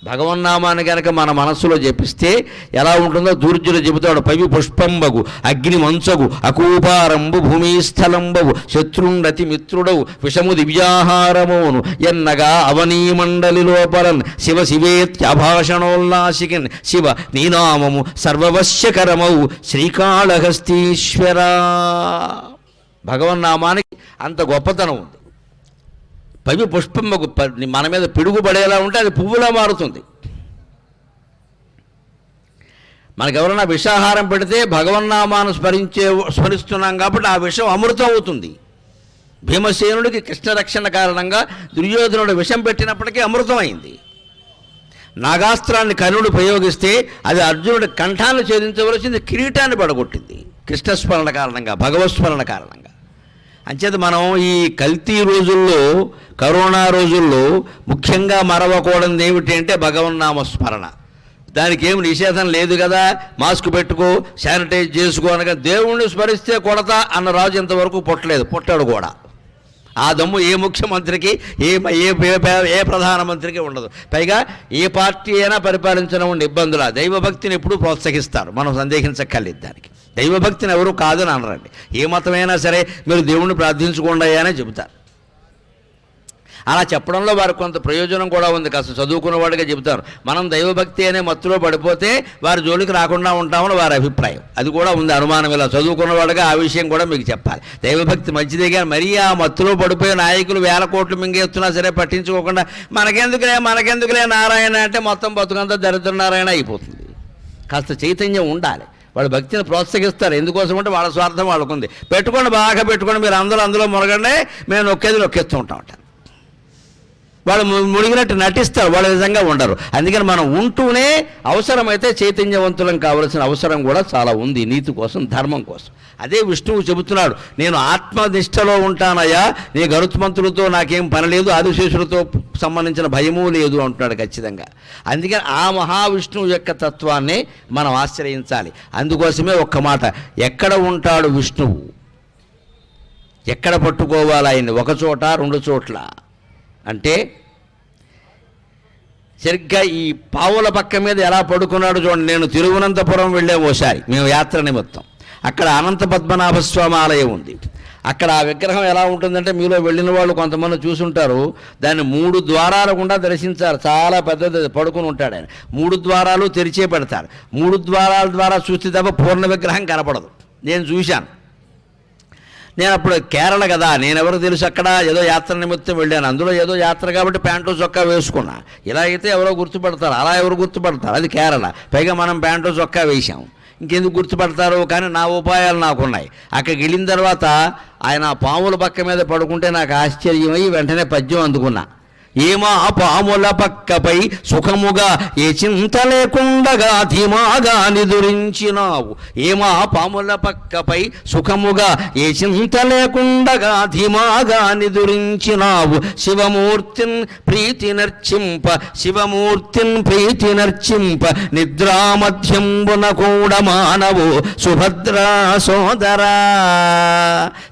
భగవన్నామాన్ని కనుక మన మనస్సులో జపిస్తే ఎలా ఉంటుందో దూర్జులు చెబుతాడు. పవి పుష్పంబగు అగ్ని మంచగు అకూపారంబు భూమిస్థలంబవు శత్రుండతి మిత్రుడవు విషము దివ్యాహారమోను ఎన్నగా అవనీమండలి లోపలన్ శివ శివేత్యభాషణోల్లాసికన్ శివ నీనామము సర్వవశ్యకరమౌ శ్రీకాళహస్తీశ్వరా. భగవన్నామానికి అంత గొప్పతనం ఉంది. పవి పుష్పంబగు మన మీద పిడుగుపడేలా ఉంటే అది పువ్వులా మారుతుంది. మనకెవరైనా విషాహారం పెడితే భగవన్నామాను స్మరిస్తున్నాం కాబట్టి ఆ విషం అమృతం అవుతుంది. భీమసేనుడికి కృష్ణరక్షణ కారణంగా దుర్యోధనుడు విషం పెట్టినప్పటికీ అమృతమైంది. నాగాస్త్రాన్ని కర్ణుడు ప్రయోగిస్తే అది అర్జునుడి కంఠాన్ని ఛేదించవలసింది కిరీటాన్ని పడగొట్టింది. కృష్ణస్మరణ కారణంగా, భగవత్స్మరణ కారణంగా. అంచేత మనం ఈ కల్తీ రోజుల్లో, కరోనా రోజుల్లో ముఖ్యంగా మరవకూడదు ఏమిటి అంటే భగవన్నామ స్మరణ. దానికి ఏమి నిషేధం లేదు కదా, మాస్క్ పెట్టుకో, శానిటైజ్ చేసుకో అనగా దేవుణ్ణి స్మరిస్తే కొడతా అన్న రాజు ఇంతవరకు పుట్టలేదు, పుట్టాడు కూడా. ఆ దమ్ము ఏ ముఖ్యమంత్రికి, ఏ ప్రధానమంత్రికి ఉండదు. పైగా ఏ పార్టీ అయినా పరిపాలించడం ఇబ్బందుల దైవభక్తిని ఎప్పుడూ ప్రోత్సహిస్తారు, మనం సందేహించక్కర్లేదు. దానికి దైవభక్తిని ఎవరు కాదని అనరండి. ఏ మతమైనా సరే మీరు దేవుణ్ణి ప్రార్థించుకోండి అనే చెబుతారు. అలా చెప్పడంలో వారికి కొంత ప్రయోజనం కూడా ఉంది. కాస్త చదువుకున్నవాడిగా చెబుతారు. మనం దైవభక్తి అనే మత్తులో పడిపోతే వారి జోలికి రాకుండా ఉంటామని వారి అభిప్రాయం. అది కూడా ఉంది, అనుమానం. ఇలా చదువుకున్నవాడుగా ఆ విషయం కూడా మీకు చెప్పాలి. దైవభక్తి మంచిదే కానీ మరీ ఆ మత్తులో పడిపోయే నాయకులు వేల కోట్లు మింగేస్తున్నా సరే పట్టించుకోకుండా మనకెందుకులే నారాయణ అంటే మొత్తం బతుకంతా దరిద్ర నారాయణ అయిపోతుంది. కాస్త చైతన్యం ఉండాలి. వాళ్ళు భక్తిని ప్రోత్సహిస్తారు. ఎందుకోసం అంటే వాళ్ళ స్వార్థం వాళ్ళకుంది. పెట్టుకోండి, బాగా పెట్టుకోండి, మీరు అందులో మునగండి, మేము నొక్కేస్తూ ఉంటాం. వాళ్ళు మునిగినట్టు నటిస్తారు, వాళ్ళు నిజంగా ఉండరు. అందుకని మనం ఉంటూనే అవసరమైతే చైతన్యవంతులం కావాల్సిన అవసరం కూడా చాలా ఉంది, నీతి కోసం, ధర్మం కోసం. అదే విష్ణువు చెబుతున్నాడు, నేను ఆత్మనిష్టలో ఉంటానయ్యా, నీ గరుత్మంతులతో నాకేం పని లేదు, ఆదిశేషులతో సంబంధించిన భయమూ లేదు అంటున్నాడు ఖచ్చితంగా. అందుకని ఆ మహావిష్ణువు యొక్క తత్వాన్ని మనం ఆశ్రయించాలి. అందుకోసమే ఒక్క మాట, ఎక్కడ ఉంటాడు విష్ణువు, ఎక్కడ పట్టుకోవాలి ఆయన్ని, ఒక చోట రెండు చోట్ల అంటే సరిగ్గా ఈ పావుల పక్క మీద ఎలా పడుకున్నాడు చూడండి. నేను తిరువనంతపురం వెళ్ళే ఓసారి మేము యాత్ర నిమిత్తం, అక్కడ అనంత పద్మనాభస్వామి ఆలయం ఉంది. అక్కడ ఆ విగ్రహం ఎలా ఉంటుందంటే మీలో వెళ్ళిన వాళ్ళు కొంతమంది చూసుంటారు, దాన్ని 3 ద్వారాల గుండా దర్శించారు. చాలా పెద్దది, పడుకుని ఉంటాడు ఆయన. 3 ద్వారాలు తెరిచే పెడతారు. 3 ద్వారాల ద్వారా చూస్తే తప్ప పూర్ణ విగ్రహం కనపడదు. నేను చూశాను. నేను అప్పుడు కేరళ కదా, నేనెవరు తెలుసు, అక్కడ ఏదో యాత్ర నిమిత్తం వెళ్ళాను. అందులో ఏదో యాత్ర కాబట్టి ప్యాంటు చొక్కా వేసుకున్నా. ఇలా అయితే ఎవరో గుర్తుపడతారు, అలా ఎవరు గుర్తుపడతారు, అది కేరళ. పైగా మనం ప్యాంటు చొక్కా వేసాం, ఇంకెందుకు గుర్తుపడతారు. కానీ నా ఉపాయాలు నాకున్నాయి. అక్కడికి వెళ్ళిన తర్వాత ఆయన పాముల పక్క మీద పడుకుంటే నాకు ఆశ్చర్యమై వెంటనే పద్యం అందుకున్నా. ఏమా పాముల పక్కపై సుఖముగా ఏ చింత లేకుండగా ధీమాగా నిదురించినావు. ఏమా పాముల పక్కపై సుఖముగా ఏ చింత లేకుండగా ధీమాగా నిదురించినావు. శివమూర్తిన్ ప్రీతి నర్చింప నిద్రామధ్యంబున కూడా మానవు సుభద్రా సోదరా.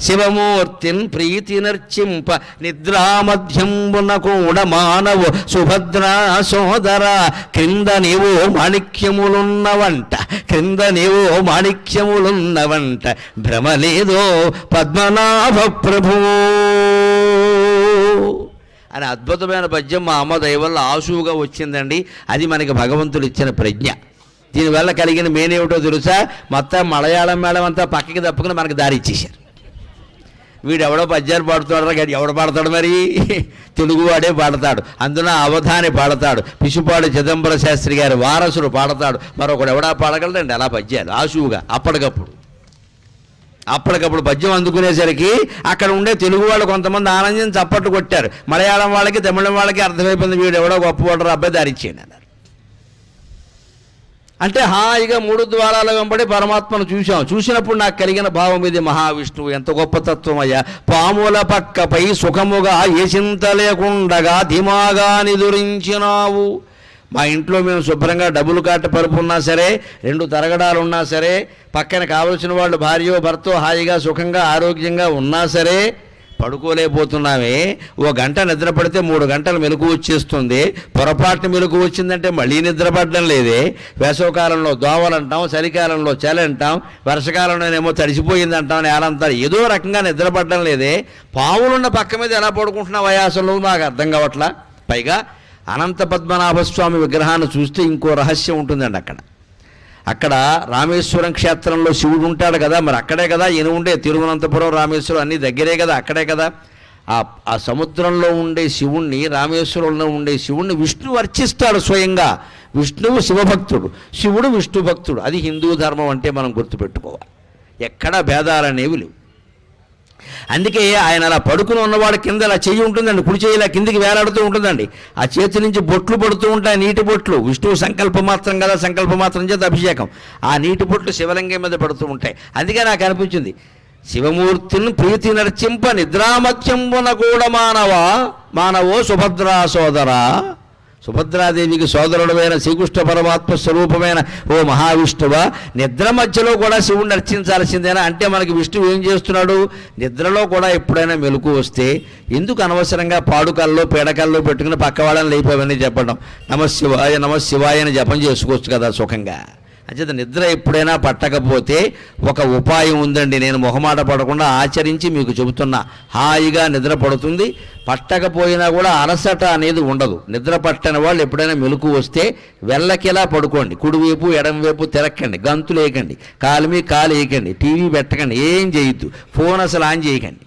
శివమూర్తిన్ ప్రీతి నర్చింప నిద్రామధ్యంబున కూడా మానవు సుభద్రా సోదర. క్రింద నీవో మాణిక్యములున్నవంట భ్రమలేదో పద్మనాభ ప్రభు అని అద్భుతమైన పద్యం మా అమ్మ దయ వల్ల ఆశువుగా వచ్చిందండి. అది మనకి భగవంతుడు ఇచ్చిన ప్రజ్ఞ. దీనివల్ల కలిగిన మేనేమిటో తెలుసా, మొత్తం మలయాళం మేళం అంతా పక్కకి తప్పుకుని మనకి దారి ఇచ్చేశారు. వీడెవడో పద్యాలు పాడుతాడు, ఎవడు పాడతాడు మరి, తెలుగువాడే పాడతాడు. అందున అవధాని పాడతాడు, పిశుపాడు చిదంబర శాస్త్రి గారి వారసుడు పాడతాడు, మరొకడు ఎవడా పాడగలడండి అలా పద్యాలు ఆశువుగా. అప్పటికప్పుడు పద్యం అందుకునేసరికి అక్కడ ఉండే తెలుగు వాళ్ళు కొంతమంది ఆనందం చప్పట్లు కొట్టారు. మలయాళం వాళ్ళకి, తమిళం వాళ్ళకి అర్థమైపోయింది, వీడు ఎవడో గొప్పవాడు అబ్బాయి దారిచ్చేయండి అన్నారు. అంటే హాయిగా 3 ద్వారాల వెంబడి పరమాత్మను చూసినప్పుడు నాకు కలిగిన భావం ఇది, మహావిష్ణువు ఎంత గొప్ప తత్వం అయ్యా. పాముల పక్కపై సుఖముగా ఏ చింత లేకుండగా ధీమాగా నిదురించినావు. మా ఇంట్లో మేము శుభ్రంగా డబుల్ కాట పరుపు ఉన్నా సరే, 2 తరగడాలు ఉన్నా సరే, పక్కన కావలసిన వాళ్ళు భార్యో భర్తో హాయిగా సుఖంగా ఆరోగ్యంగా ఉన్నా సరే, పడుకోలేకపోతున్నామే, ఓ గంట నిద్ర పడితే 3 గంటలు మెలకు వచ్చేస్తుంది, పొరపాటున మెలకు వచ్చిందంటే మళ్ళీ నిద్ర పడడం లేదే. వేసవకాలంలో దోవలంటాం, చలికాలంలో చలి అంటాం, వర్షకాలంలోనేమో తడిసిపోయింది అంటాం, నేలంతా ఏదో రకంగా నిద్ర పడడం లేదే. పావులున్న పక్క మీద ఎలా పడుకుంటున్నా వయాసంలో నాకు అర్థం కావట్లా. పైగా అనంత పద్మనాభస్వామి విగ్రహాన్ని చూస్తే ఇంకో రహస్యం ఉంటుందండి. అక్కడ రామేశ్వరం క్షేత్రంలో శివుడు ఉంటాడు కదా, మరి అక్కడే కదా ఈయన ఉండే తిరువనంతపురం రామేశ్వరం అన్నీ దగ్గరే కదా, అక్కడే కదా. ఆ సముద్రంలో ఉండే శివుణ్ణి, రామేశ్వరంలో ఉండే శివుణ్ణి విష్ణువు అర్చిస్తాడు స్వయంగా. విష్ణువు శివభక్తుడు, శివుడు విష్ణు భక్తుడు. అది హిందూ ధర్మం అంటే మనం గుర్తుపెట్టుకోవాలి. ఎక్కడా భేదాలనేవి లేవు. అందుకే ఆయన అలా పడుకుని ఉన్నవాడు కింద అలా చెయ్యి ఉంటుందండి, కుడి చెయ్యి ఇలా కిందికి వేలాడుతూ ఉంటుందండి. ఆ చేతి నుంచి బొట్లు పడుతూ ఉంటాయి, నీటి బొట్లు. విష్ణువు సంకల్పమాత్రం కదా, సంకల్పమాత్రం చేత అభిషేకం. ఆ నీటి బొట్లు శివలింగం మీద పడుతూ ఉంటాయి. అందుకే నాకు అనిపించింది, శివమూర్తిని ప్రీతి నర్చింప నిద్రామత్యంబున కూడా మానవో సుభద్రా సోదరా. సుభద్రాదేవికి సోదరుడమైన శ్రీకృష్ణ పరమాత్మ స్వరూపమైన ఓ మహావిష్ణువ, నిద్ర మధ్యలో కూడా శివుణ్ణి అర్చించాల్సిందేనా? అంటే మనకి విష్ణువు ఏం చేస్తున్నాడు? నిద్రలో కూడా ఎప్పుడైనా మెలకు వస్తే ఎందుకు అనవసరంగా పాడుకల్లో పీడకల్లో పెట్టుకుని పక్క వాళ్ళని లేపవన్నీ చెప్పడం, నమశివాయ నమశివాయ అని జపం చేసుకోవచ్చు కదా సుఖంగా. అంచేత నిద్ర ఎప్పుడైనా పట్టకపోతే ఒక ఉపాయం ఉందండి, నేను మొహమాట పడకుండా ఆచరించి మీకు చెబుతున్నా. హాయిగా నిద్ర పడుతుంది. పట్టకపోయినా కూడా అలసట అనేది ఉండదు. నిద్ర పట్టని వాళ్ళు ఎప్పుడైనా మెలకు వస్తే వెళ్ళకిలా పడుకోండి, కుడివైపు ఎడంవైపు తిరక్కండి, గంతులు వేయకండి, కాలు మీ కాలు వేయకండి, టీవీ పెట్టకండి, ఏం చేయొద్దు, ఫోన్ అసలు ఆన్ చేయకండి,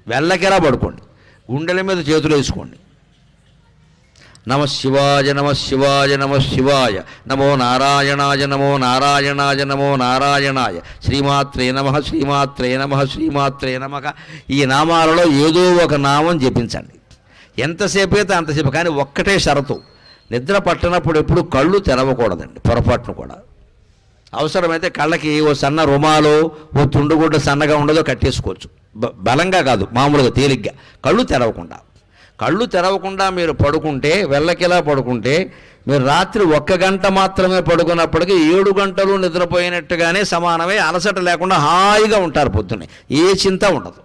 వెళ్ళకిలా పడుకోండి, గుండెల మీద చేతులు వేసుకోండి. నమ శివాయ నమ శివాయ నమ శివాయ, నమో నారాయణాయ నమో నారాయణాయ నమో నారాయణాయ, శ్రీమాత్రే నమ శ్రీమాత్రే నమ శ్రీమాత్రే నమః. ఈ నామాలలో ఏదో ఒక నామం జపించండి, ఎంతసేపు అయితే అంతసేపు. కానీ ఒక్కటే షరతు, నిద్ర పట్టనప్పుడు ఎప్పుడు కళ్ళు తెరవకూడదండి, పొరపాటును కూడా. అవసరమైతే కళ్ళకి ఓ సన్న రుమాలో ఓ తుండుగుడ్డ సన్నగా ఉండదో కట్టేసుకోవచ్చు, బలంగా కాదు, మామూలుగా తేలిగ్గా. కళ్ళు తెరవకుండా మీరు పడుకుంటే, వెళ్ళకిలా పడుకుంటే, మీరు రాత్రి 1 గంట మాత్రమే పడుకున్నప్పటికీ 7 గంటలు నిద్రపోయినట్టుగానే సమానమే. అలసట లేకుండా హాయిగా ఉంటారు, పొద్దున్నే ఏ చింత ఉండదు.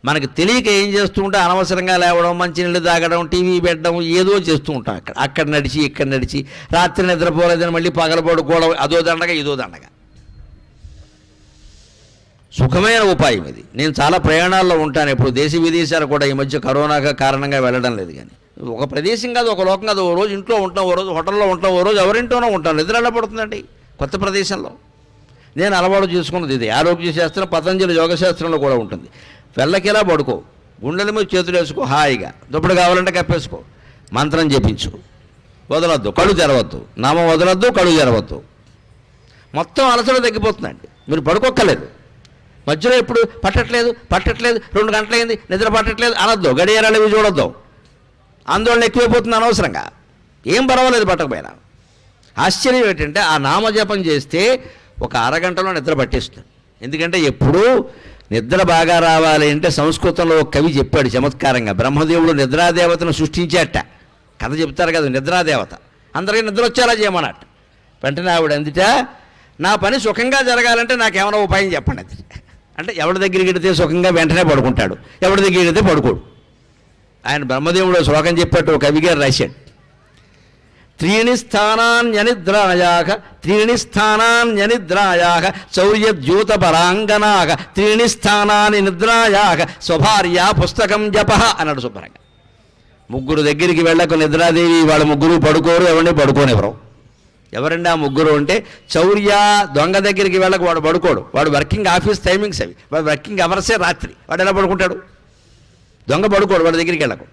మనకి తెలియక ఏం చేస్తూ ఉంటే అనవసరంగా లేవడం, మంచినీళ్ళు తాగడం, టీవీ పెట్టడం, ఏదో చేస్తూ ఉంటాం. అక్కడ నడిచి ఇక్కడ నడిచి రాత్రి నిద్రపోలేదని మళ్ళీ పగల పడుకోవడం, అదో దండగా ఇదో దండగా. సుఖమైన ఉపాయం ఇది. నేను చాలా ప్రయాణాల్లో ఉంటాను, ఇప్పుడు దేశ విదేశాలు కూడా. ఈ మధ్య కరోనా కారణంగా వెళ్ళడం లేదు. కానీ ఒక ప్రదేశం కాదు, ఒక లోకం కాదు. ఓ రోజు ఇంట్లో ఉంటాం, ఓ రోజు హోటల్లో ఉంటాం, ఓ రోజు ఎవరింటోనో ఉంటాం. నిద్ర ఎలా పడుతుందండి కొత్త ప్రదేశంలో? నేను అలవాటు చేసుకున్నది ఇది. ఆరోగ్య శాస్త్రం, పతంజలి యోగశాస్త్రంలో కూడా ఉంటుంది. వెళ్ళకిలా పడుకో, గుండెల మీద చేతులు వేసుకో, హాయిగా దుప్పటి కావాలంటే కప్పేసుకో, మంత్రం జపించు, వదలొద్దు, కళ్ళు తెరవద్దు, నామం వదలొద్దు, కళ్ళు తెరవద్దు. మొత్తం అలసట తగ్గిపోతుందండి. మీరు పడుకోక్కర్లేదు. మధ్యలో ఎప్పుడు పట్టట్లేదు 2 గంటలైంది నిద్ర పట్టట్లేదు అనొద్దు, గడియారాలు ఇవి చూడొద్దు. ఆందోళన ఎక్కువైపోతుంది అనవసరంగా. ఏం పర్వాలేదు పట్టకపోయినా. ఆశ్చర్యం ఏంటంటే ఆ నామజపం చేస్తే ఒక అరగంటలో నిద్ర పట్టేస్తుంది. ఎందుకంటే ఎప్పుడూ నిద్ర బాగా రావాలి అంటే సంస్కృతంలో ఒక కవి చెప్పాడు చమత్కారంగా, బ్రహ్మదేవుడు నిద్రాదేవతను సృష్టించేట. కథ చెప్తారు కదా, నిద్రాదేవత అందరికీ నిద్ర వచ్చేలా చేయమన్నట్టు. వెంటనే ఆవిడ అందుట, నా పని సుఖంగా జరగాలంటే నాకేమైనా ఉపాయం చెప్పండి అది. అంటే ఎవరి దగ్గరికి వెడితే సుఖంగా వెంటనే పడుకుంటాడు, ఎవరి దగ్గరికి వెడితే పడుకోడు. ఆయన బ్రహ్మదేవుడు శ్లోకం చెప్పాడు, ఒక కవి గారు రాశాడు. త్రీణి స్థానాన్యనిద్రాయాక చౌర్యద్యూత పరాంగనాక త్రీణి స్థానాన్ని నిద్రాయాక స్వభార్య పుస్తకం జప అన్నాడు శుభ్రంగా. 3 దగ్గరికి వెళ్ళక నిద్రాదేవి, వాళ్ళ 3 పడుకోరు, ఎవరిని పడుకోనివ్వరు. ఎవరండి ఆ 3 అంటే, చౌర్య దొంగ దగ్గరికి వెళ్ళక వాడు పడుకోడు, వాడు వర్కింగ్ ఆఫీస్ టైమింగ్స్ అవి, వాడు వర్కింగ్ అవర్సే రాత్రి, వాడు ఎలా పడుకుంటాడు? దొంగ పడుకోడు, వాడి దగ్గరికి వెళ్ళకు.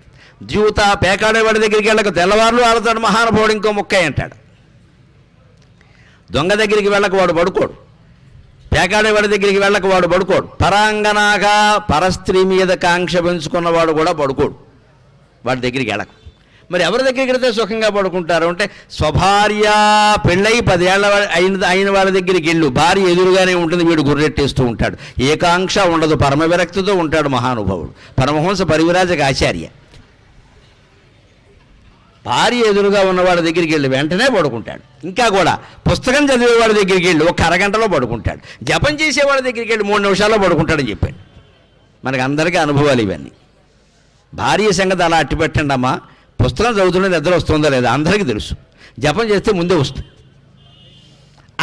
ద్యూత పేకాడే వాడి దగ్గరికి వెళ్ళక తెల్లవారులు ఆడతాడు మహానుభావుడు, ఇంకో ముక్కయ్య అంటాడు. దొంగ దగ్గరికి వెళ్ళక వాడు పడుకోడు, పేకాడే వాడి దగ్గరికి వెళ్ళక వాడు పడుకోడు. పరాంగనాగా పరస్త్రీ మీద కాంక్ష పెంచుకున్నవాడు కూడా పడుకోడు, వాడి దగ్గరికి వెళ్ళకు. మరి ఎవరి దగ్గరికి వెళితే సుఖంగా పడుకుంటారు అంటే, స్వభార్య పెళ్ళై 10 ఏళ్ళ అయిన వాళ్ళ దగ్గరికి వెళ్ళు, భార్య ఎదురుగానే ఉంటుంది, వీడు గుర్రెట్టేస్తూ ఉంటాడు, ఏకాంక్ష ఉండదు, పరమ విరక్తితో ఉంటాడు మహానుభావుడు పరమహంస పరివిరాజక ఆచార్య. భార్య ఎదురుగా ఉన్నవాడి దగ్గరికి వెళ్ళి వెంటనే పడుకుంటాడు. ఇంకా కూడా పుస్తకం చదివేవాడి దగ్గరికి వెళ్ళి 1 అరగంటలో పడుకుంటాడు. జపం చేసేవాడి దగ్గరికి వెళ్ళి 3 నిమిషాల్లో పడుకుంటాడని చెప్పాడు. మనకి అందరికీ అనుభవాలు ఇవన్నీ. భార్య సంగతి అలా అట్టి పెట్టండి అమ్మా, పుస్తకం చదువుతుంటే నిద్ర వస్తుందో లేదా అందరికీ తెలుసు. జపం చేస్తే ముందే వస్తుంది.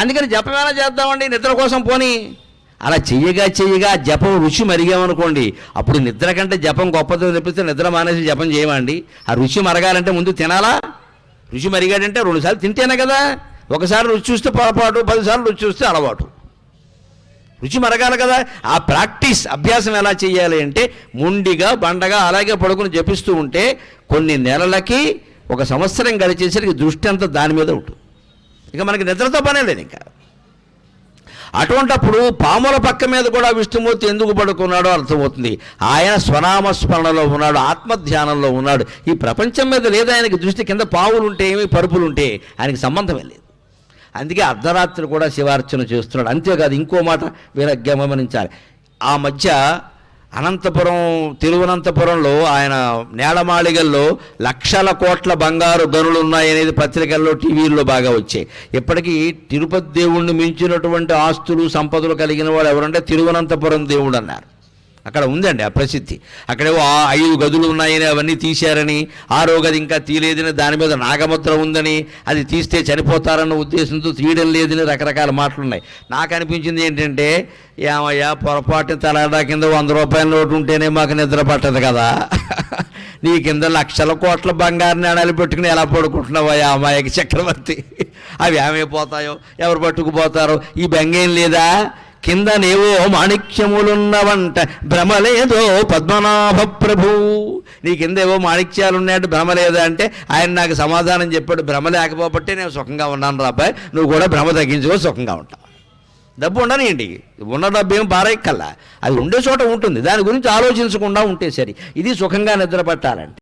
అందుకని జపం ఎలా చేద్దామండి నిద్ర కోసం? పోనీ అలా చెయ్యగా జపం రుచి మరిగామనుకోండి, అప్పుడు నిద్ర కంటే జపం గొప్పదో తెప్పిస్తే నిద్ర మానేసి జపం చేయమండి. ఆ రుచి మరగాలంటే ముందు తినాలా? రుచి మరిగాడంటే 2 సార్లు తింటేనే కదా. ఒకసారి రుచి చూస్తే పొరపాటు, 10 సార్లు రుచి చూస్తే అలవాటు. రుచి మరగాలి కదా. ఆ ప్రాక్టీస్ అభ్యాసం ఎలా చేయాలి అంటే మొండిగా బండగా అలాగే పడుకుని జపిస్తూ ఉంటే కొన్ని నెలలకి 1 సంవత్సరం గడిచేసరికి దృష్టి అంతా దాని మీద ఉంటుంది. ఇక మనకి నిద్రతో పనే లేదు ఇంకా. అటువంటప్పుడు పాముల పక్క మీద కూడా విష్ణుమూర్తి ఎందుకు పడుకున్నాడో అర్థమవుతుంది. ఆయన స్వనామస్మరణలో ఉన్నాడు, ఆత్మధ్యానంలో ఉన్నాడు. ఈ ప్రపంచం మీద లేదు ఆయనకి దృష్టి. కింద పావులు ఉంటే ఏమి, పరుపులు ఉంటే ఆయనకి సంబంధమే లేదు. అందుకే అర్ధరాత్రి కూడా శివార్చన చేస్తున్నాడు. అంతేకాదు ఇంకో మాట వీరు గమనించాలి. ఆ మధ్య అనంతపురం, తిరువనంతపురంలో ఆయన నేలమాళిగల్లో లక్షల కోట్ల బంగారు గనులు ఉన్నాయనేది పత్రికల్లో, టీవీల్లో బాగా వచ్చాయి. ఇప్పటికీ తిరుపతి దేవుణ్ణి మించినటువంటి ఆస్తులు సంపదలు కలిగిన వాడు ఎవరంటే తిరువనంతపురం దేవుడు అన్నారు. అక్కడ ఉందండి ఆ ప్రసిద్ధి. అక్కడేవో 5 గదులు ఉన్నాయని అవన్నీ తీశారని, 6వ గది ఇంకా తీయలేదని, దాని మీద నాగముద్ర ఉందని, అది తీస్తే చనిపోతారన్న ఉద్దేశంతో తీయడం లేదని రకరకాల మాటలు ఉన్నాయి. నాకు అనిపించింది ఏంటంటే, ఏమయ్యా పొరపాటున తలాడా కింద 100 రూపాయల నోటు ఉంటేనే మాకు నిద్ర పట్టదు కదా, నీ కింద లక్షల కోట్ల బంగారు నాణాలు పెట్టుకుని ఎలా పడుకుంటున్నావయ్యా అమ్మాయికి చక్రవర్తి? అవి ఏమైపోతాయో, ఎవరు పట్టుకుపోతారో, ఈ బెంగేం లేదా? కిందనేవో మాణిక్యములున్నవంట భ్రమలేదో పద్మనాభ ప్రభు. నీ కిందేవో మాణిక్యాలున్నాయంటే భ్రమ లేదా అంటే ఆయన నాకు సమాధానం చెప్పాడు, భ్రమ లేకపోబట్టే నేను సుఖంగా ఉన్నాను రాబాయ్, నువ్వు కూడా భ్రమ తగ్గించుకో సుఖంగా ఉంటావు. డబ్బు ఉండనియండి, ఉన్న డబ్బు ఏం పారేయక్కల్లా, అది ఉండే చోట ఉంటుంది. దాని గురించి ఆలోచించకుండా ఉంటే సరి. ఇది సుఖంగా నిద్ర పట్టాలంటే.